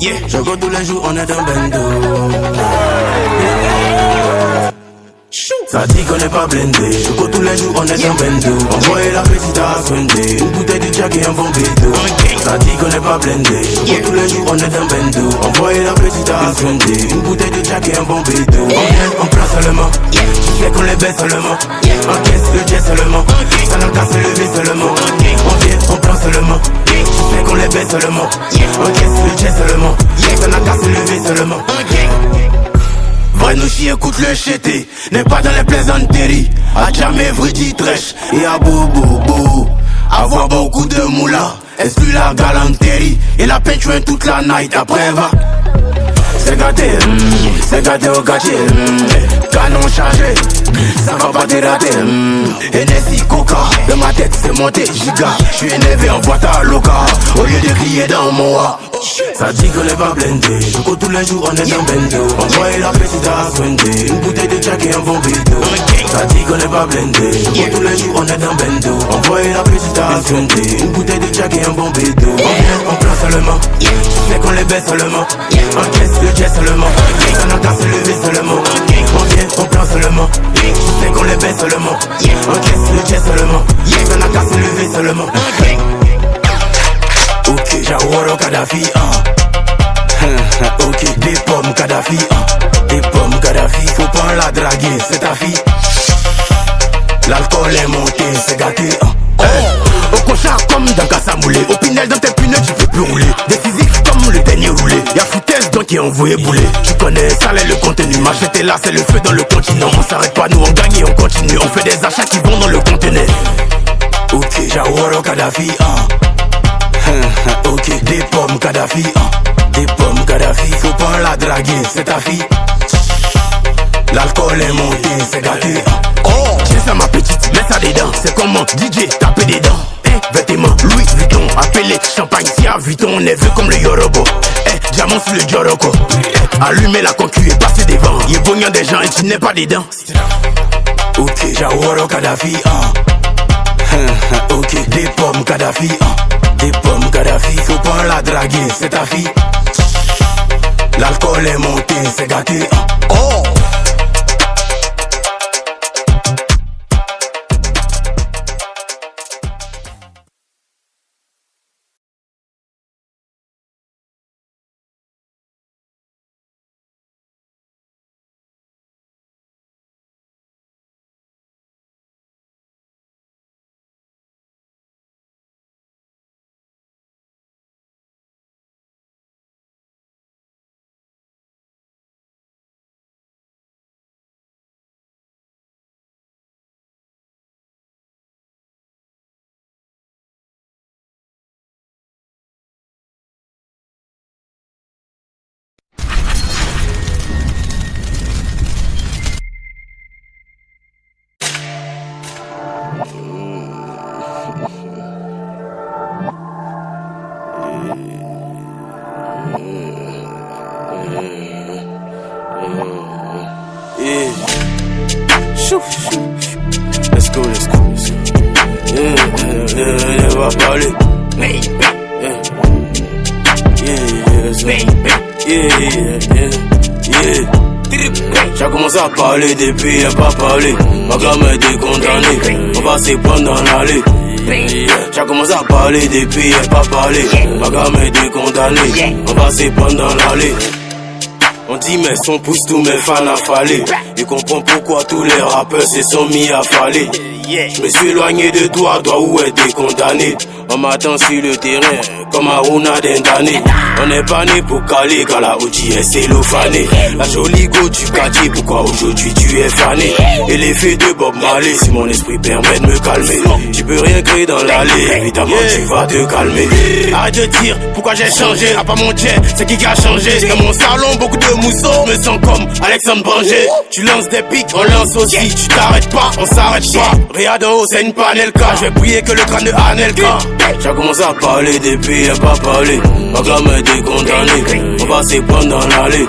Je go tous les jours, on est dans bendo. Ça dit qu'on n'est pas blindé. Je go tous les jours, on est dans bendo. Envoyez la petite à Sunday. Une bouteille de Jack et un bon bédo. Ça dit qu'on n'est pas blindé. Je go tous les jours, on est dans bendo. Envoyez la petite à Sunday. Une bouteille de Jack et un bon bédo. On vient, on prend seulement. Je fais qu'on les baisse seulement. Encaisse le jet seulement. Ça n'a qu'à se lever seulement. On vient, on prend seulement. Je fais qu'on les baisse seulement. Encaisse le jet seulement. Ça n'a qu'à se lever seulement. Vrai nous chier, écoute le chété. N'est pas dans les plaisanteries. A jamais vrai dit trèche. Et à boubou. Avoir beaucoup de moula. Exclut la galanterie. Et la peinture toute la night. Après va. C'est gâté au gâtier. Canon chargé, ça va pas te rater. Hennessy, Coca, de ma tête c'est monté giga. J'suis énervé en boîte à loca. Au lieu de crier dans mon wa. Ça dit qu'on n'est pas blindé. Je cours tous les jours, on est dans bendo. Envoyez la petite à Sunday. Une bouteille de Jack et un bon bédo. Ça dit qu'on n'est pas blindé. Je cours tous les jours, on est dans bendo. Envoyez la petite à Sunday. Une bouteille de Jack et un bon bédo. On vient, on prend seulement. Je fais qu'on les baisse seulement. Encaisse le jet seulement. Ça n'a qu'à se lever seulement. On vient, on prend seulement. Je fais qu'on les baisse seulement. Encaisse le jet seulement. Ça n'a qu'à se lever seulement. Ok, Jawara Kadhafi, ok, des pommes Kadhafi, des pommes Kadhafi. Faut pas la draguer, c'est ta fille. L'alcool est monté, c'est gâté, Au cochard comme dans Kassamoulé. Au Pinel dans tes pneus, tu peux plus rouler. Décisif comme le dernier roulé. Y'a foutaise donc qui est envoyé bouler. Tu connais, ça l'est le contenu. Machette là, c'est le feu dans le continent. On s'arrête pas, nous on gagne et on continue. On fait des achats qui vont dans le conteneur. Ok, Jawara Kadhafi, ok, des pommes Kadhafi, des pommes Kadhafi. Faut pas la draguer, c'est ta fille. L'alcool est monté, c'est gâté, J'ai ça ma petite, mets ça dedans. C'est comment DJ, taper des dents. Vêtements, Louis Vuitton, appelé champagne, Sia Vuitton. On est vu comme le Yorobo. Diamant sur le Joroko. Allumer la concu et passer devant. Y'a bognon des gens et tu n'es pas dedans. Ok, Jawara Kadhafi, ok, des pommes Kadhafi, des pommes Kadhafi. Faut pas la draguer, c'est ta fille. L'alcool est monté, c'est gâté, Let's go. On va parler. J'ai commencé à parler depuis y'a pas parlé. Ma gamme est condamnée. On va se prendre dans l'allée. J'ai commencé à parler depuis y'a pas parlé. Ma gamme est condamnée. On va se prendre dans l'allée. On dit mais son pousse tous mes fans affalés. Ils comprennent pourquoi tous les rappeurs se sont mis à faller. Je me suis éloigné de toi, dois où être condamné. On m'attend sur le terrain, comme Aruna Dendane. On n'est pas né pour caler, quand la OG est cellophanée. La jolie go du quartier, pourquoi aujourd'hui tu es fané? Et l'effet de Bob Marley, si mon esprit permet de me calmer. Tu peux rien créer dans l'allée, évidemment tu vas te calmer. Arrête de dire, pourquoi j'ai changé? À pas mon jet, c'est qui a changé? Dans mon salon, beaucoup de mousseaux, me sens comme Alexandre Banger. Tu lances des pics, on lance aussi. Tu t'arrêtes pas, on s'arrête pas. Réa de haut, c'est une panelka. Je vais prier que le crâne de Anelka. J'ai commencé à parler depuis y'a pas parlé. Ma gamme est condamnée. On va se prendre dans l'allée.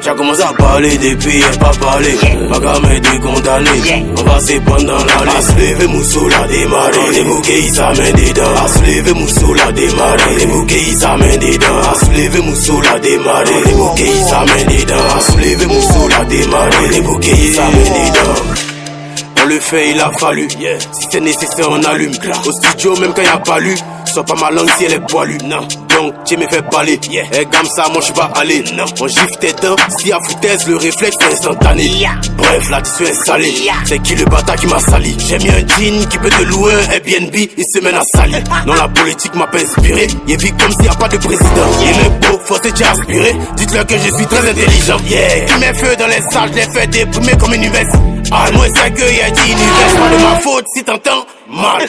J'ai commencé à parler depuis, pas parler. Ma gamme est décondamnée. On va se prendre dans l'allée. À se lever, Moussou l'a démarré. Les bouquets, ils s'amènent dedans. À se lever, Moussou l'a démarré. Les bouquets, ils s'amènent dedans. À se lever, Moussou l'a démarré. Les bouquets, ils s'amènent dedans. À se lever, Moussou l'a démarré. Les bouquets, ils s'amènent dedans. On le fait, il a fallu. Si c'est nécessaire, on allume. Au studio, même quand y a pas lu. Sois pas ma langue si elle est poilue. Non. Donc, tu me fais parler. Et comme ça, moi je vais aller. Non. On gifle tes dents. Si à foutaise, le réflexe est instantané. Bref, l'addition est salée. C'est qui le bâtard qui m'a sali? J'ai mis un jean qui peut te louer un Airbnb. Il se mène à salir. Non, la politique m'a pas inspiré. Il vit comme s'il n'y a pas de président. Il est beau, faut se déjà aspirer. Dites-leur que je suis très intelligent. Qui met feu dans les salles, je les fais déprimer comme une UVS. Ah, moi c'est que y'a dit univers, pas de ma faute si t'entends mal.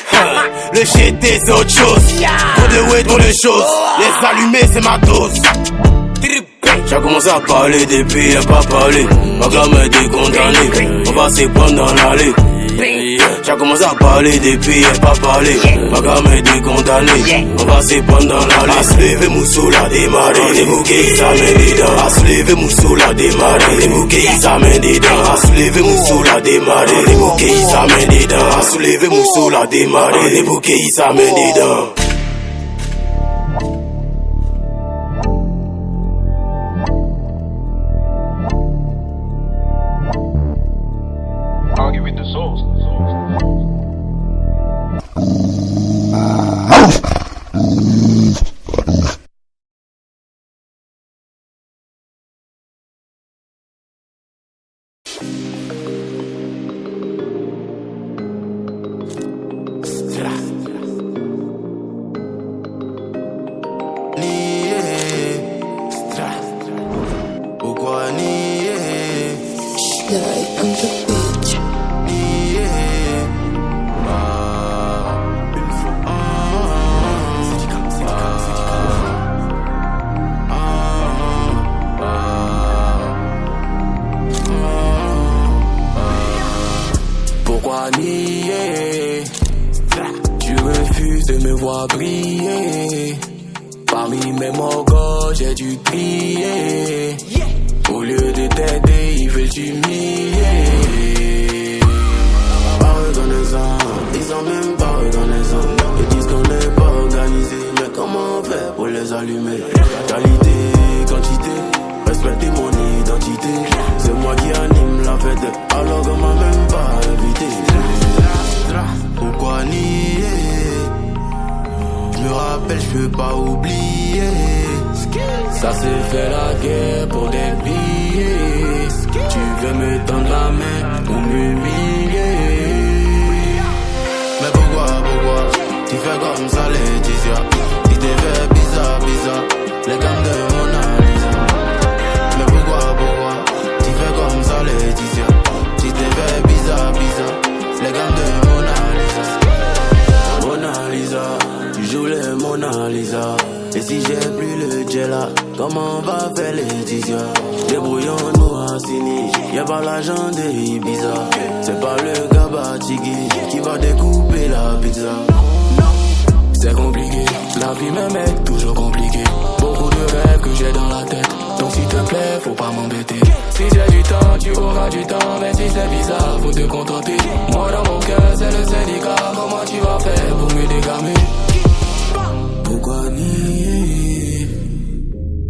Le GT c'est autre chose. Trop de way, trop de choses. Les allumés c'est ma dose. J'ai commencé à parler depuis, pas parler. Ma gamme est décondamnée. On va se prendre dans l'allée. J'ai commencé à parler depuis, pas parler. Ma gamme est décondamnée. On va se prendre dans l'allée. À se lever, Moussou l'a démarré. Les bouquets, ils s'amènent dedans. À se lever, Moussou l'a démarré. Les bouquets, ils s'amènent dedans. À se lever, Moussou l'a démarré. Les bouquets, ils s'amènent dedans. À se lever, Moussou l'a démarré. Les bouquets, ils s'amènent dedans. I'll give you the sauce. Pourquoi nier? On the beach. Pourquoi nier? Tu refuses de me voir briller. Parmi mes morgos, j'ai dû prier. Au lieu de t'aider, ils veulent t'humilier. Pas reconnaissant, ils sont même pas reconnaissants. Ils disent qu'on n'est pas organisé, mais comment on fait pour les allumer? Qualité, quantité, respecter mon identité. C'est moi qui anime la fête, alors qu'on m'a même pas invité. Pourquoi nier? Je me rappelle, je peux pas oublier. Ça s'est fait la guerre pour des billets. Tu veux me tendre la main pour m'humilier. Mais pourquoi tu fais comme ça, Laetitia? Tu t'es fait bizarre, les gammes de Mona Lisa. Mais pourquoi tu fais comme ça, Laetitia? Tu t'es fait bizarre, les gammes de Mona Lisa. Mona Lisa, tu joues les Mona Lisa. Et si j'ai plus le jet là, comment on va faire Laetitia? Débrouillons-nous à Sini, y'a pas l'argent de Ibiza. C'est pas le Gabatigui qui va découper la pizza. C'est compliqué, la vie me met toujours compliqué. Beaucoup de rêves que j'ai dans la tête. Donc s'il te plaît, faut pas m'embêter. Si j'ai du temps, tu auras du temps. Mais si c'est bizarre, faut te contenter. Moi dans mon cœur, c'est le syndicat. Comment tu vas faire pour me dégamer? Pourquoi nier?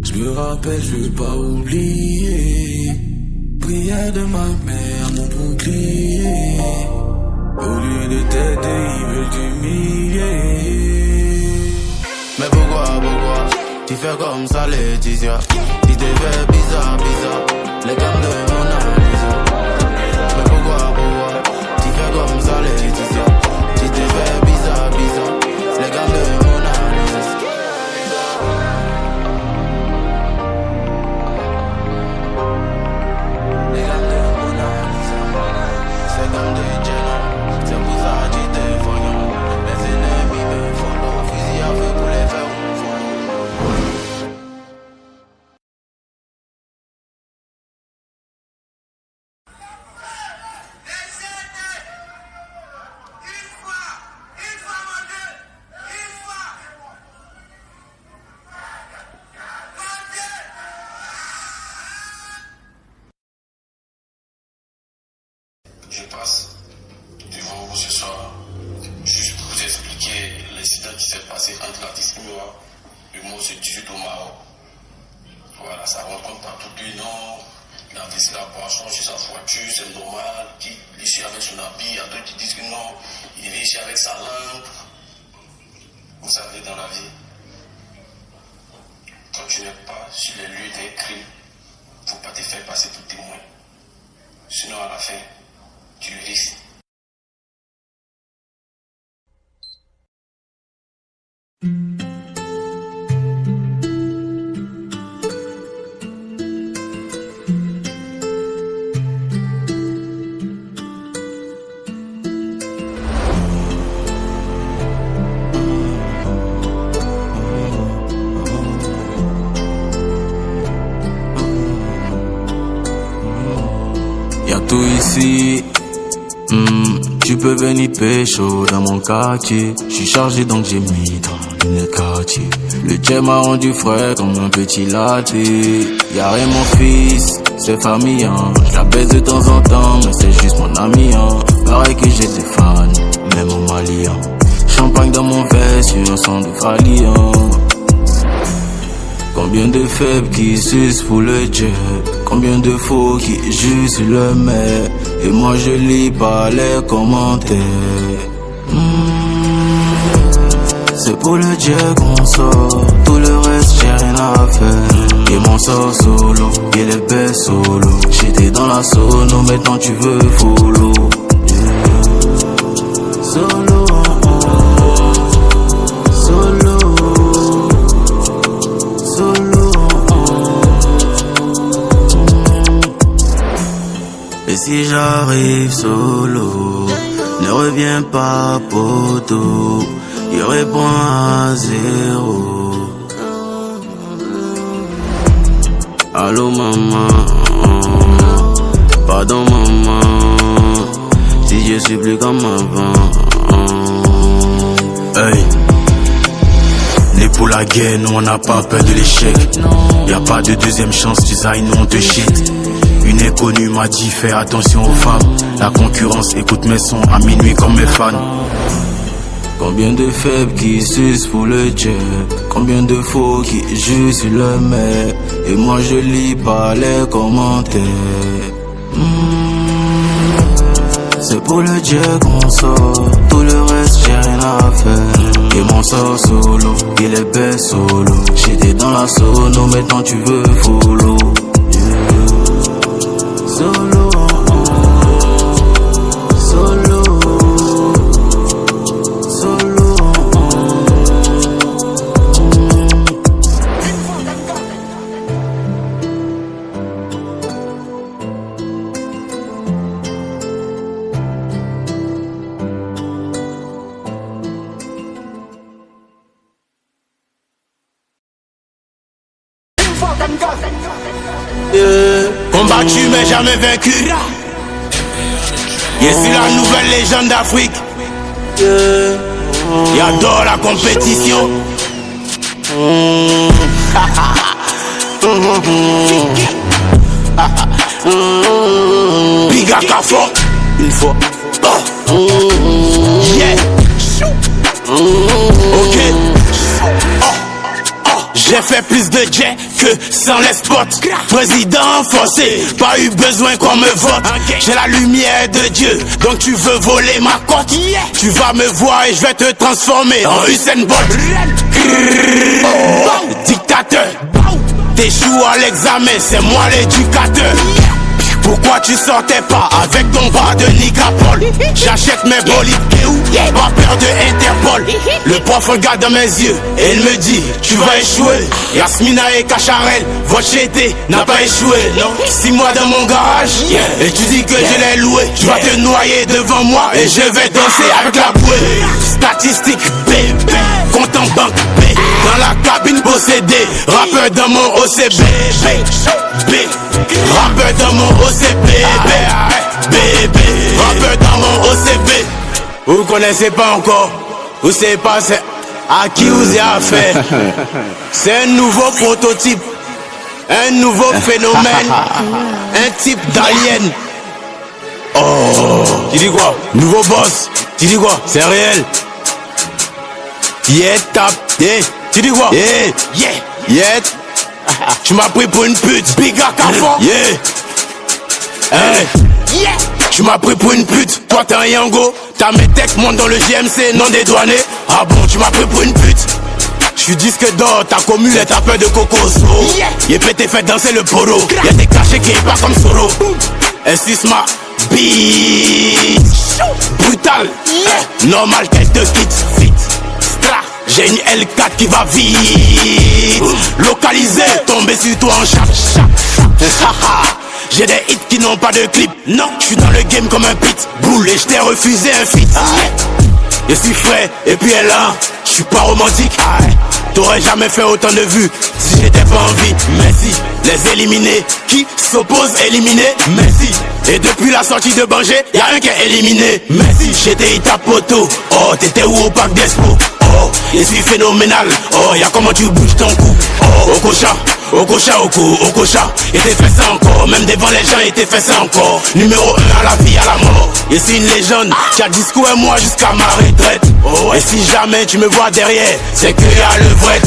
Je me rappelle, je veux pas oublier. Prière de ma mère, mon bouclier. Au lieu de t'aider, ils veulent t'humilier. Mais pourquoi tu fais comme ça, Laetitia? Tu t'es fait bizarre, les gammes de Mona Lisa. Mais pourquoi tu fais comme ça, Laetitia? Tu t'es fait bizarre, les gammes de Mona Lisa. Les gammes de Mona Lisa. C'est comme des Jenna. C'est pour ça que tu t'es foignon. Les ennemis me follow. Fusil à feu pour les faire. je passe devant vous ce soir, juste pour vous expliquer l'incident qui s'est passé entre l'artiste Imura et moi ce 18 au Maroc. Voilà, ça rencontre partout que non, l'artiste a pas changé sa voiture, c'est normal, qu'il est ici avec son habit, il y a d'autres qui disent que non, il est ici avec sa lampe. Vous savez, dans la vie, quand tu n'es pas sur les lieux d'un crime, il ne faut pas te faire passer pour témoin. Sinon, à la fin, tu risques. Y'a tout ici, tu peux venir pécho dans mon quartier. J'suis chargé donc j'ai mis dans le quartier. Le jet m'a rendu frais comme un petit latte. Y'a rien mon fils, c'est famille, hein. J'la baisse de temps en temps, mais c'est juste mon ami, hein. Pareil que j'ai des fans, même au Mali, hein. Champagne dans mon verre sur un son de Fali, hein. Combien de faibles qui sucent pour le jet, combien de faux qui jouent sur le mais, et moi je lis pas les commentaires. C'est pour le jet qu'on sort, tout le reste j'ai rien à faire. Et mon sort solo, et les belles solo. J'étais dans la sono, maintenant tu veux follow. Solo, solo. Et si j'arrive solo, ne reviens pas poto, il répond à 0. Allô maman, pardon maman, si je suis plus comme avant. Hey. Né pour la guerre, nous on n'a pas peur de l'échec. Y'a pas de deuxième chance, design, nous on te shit. Une inconnue m'a dit fais attention aux femmes. La concurrence écoute mes sons à minuit comme mes fans. Combien de faibles qui sucent pour le jet, combien de faux qui jouent sur le mais, et moi je lis pas les commentaires. C'est pour le jet qu'on sort, tout le reste j'ai rien à faire. Et mon sort solo, il est belle solo. J'étais dans la sono, maintenant tu veux follow. Solo, solo, solo. Combattu mais jamais vaincu. Je suis la nouvelle légende d'Afrique. J'adore la compétition. Big Akafo. Une fois. Yeah. Ok. J'ai fait plus de jet que sans les spots. Président forcé, pas eu besoin qu'on me vote. J'ai la lumière de Dieu, donc tu veux voler ma cote. Tu vas me voir et je vais te transformer en Usain Bolt. Dictateur, t'échoues à l'examen, c'est moi l'éducateur. Pourquoi tu sortais pas avec ton bras de Nicapol? J'achète mes bolides, pas peur de Interpol. Le prof regarde dans mes yeux et il me dit tu vas échouer. Yasmina et Kacharel, votre chété n'a pas échoué, non. 6 mois dans mon garage, et tu dis que je l'ai loué. Tu vas te noyer devant moi et je vais danser avec la bouée. Statistique B, compte en banque B. Dans la cabine possédé, rappeur dans mon OCB. B, rappeur dans mon OCB. B, rappeur dans mon OCB. Vous connaissez pas encore, vous savez pas c'est à qui vous avez affaire. C'est un nouveau prototype, un nouveau phénomène, un type d'alien. Oh, tu dis quoi? Nouveau boss, tu dis quoi? C'est réel. Yeah, tap, yeah. Tu dis quoi? Yeah, yeah, yeah. Tu m'as pris pour une pute, big à cafon. Yeah, hey. Yeah. Tu m'as pris pour une pute, toi t'es un yango. T'as mes techs, monte dans le JMC, non dédouané. Ah bon, tu m'as pris pour une pute. J'suis disque d'or, ta commune est ta peur de cocoso. Yeah. Y'a pété fait danser le polo. Y'a des cachets qui est pas comme Soro. S6 ma bitch. Brutal, yeah. Normal qu'elle te quitte vite. Stra, j'ai une L4 qui va vite. Localisé, tombé sur toi en chape. J'ai des hits qui n'ont pas de clip. Non, j'suis dans le game comme un pitbull et j't'ai refusé un feat. Je suis frais et puis elle là, j'suis pas romantique. T'aurais jamais fait autant de vues si j'étais pas en vie. Merci, les éliminés qui s'opposent éliminés. Merci, et depuis la sortie de Banger, y'a un qui est éliminé. Merci, j'étais Itapoto. Oh, t'étais où au parc d'Expo? Oh, je suis phénoménal. Oh, y'a comment tu bouges ton cou. Oh, Okocha, et t'es fait ça encore. Même devant les gens, et t'es fait ça encore. Numéro 1 à la vie, à la mort. Je suis une légende qui a discours et moi jusqu'à ma retraite. Oh, et si jamais tu me vois derrière, c'est que y'a le vrai.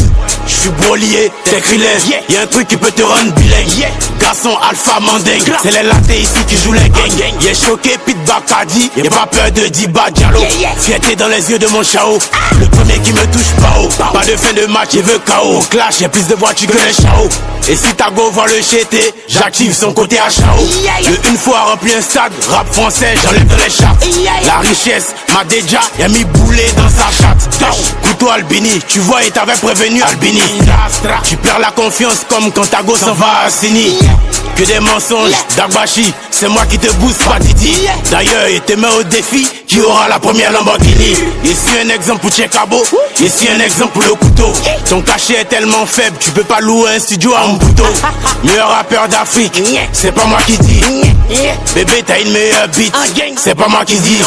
J'suis brolier, t'es crilet. Y'a un truc qui peut te rendre bilingue. Garçon alpha mandingue, c'est les latés ici qui jouent les gangs. Y'a choqué, Pete Bacardi. Y'a pas peur de Diba Diallo. Fierté dans les yeux de mon chao. Le premier qui me touche pas haut. Pas de fin de match, il veut KO. Clash, y'a plus de voitures que les chao. Et si ta go voit le chété, j'active son côté à chao. Une fois rempli un stade, rap français, j'enlève de les chattes. La richesse m'a déjà, y'a mis boulet dans sa chatte. Couteau Albini, tu vois, il t'avait prévenu Albini. Tu perds la confiance comme quand ta go s'en va à Sini. Que des mensonges, Dagbashi, c'est moi qui te booste, pas Didi. D'ailleurs, il te met au défi, qui aura la première Lamborghini. Ici un exemple pour Tchekabo, ici un exemple pour le couteau. Ton cachet est tellement faible, tu peux pas louer un studio à Mbuto. Meilleur rappeur d'Afrique, c'est pas moi qui dis. Bébé, t'as une meilleure beat, c'est pas moi qui dis.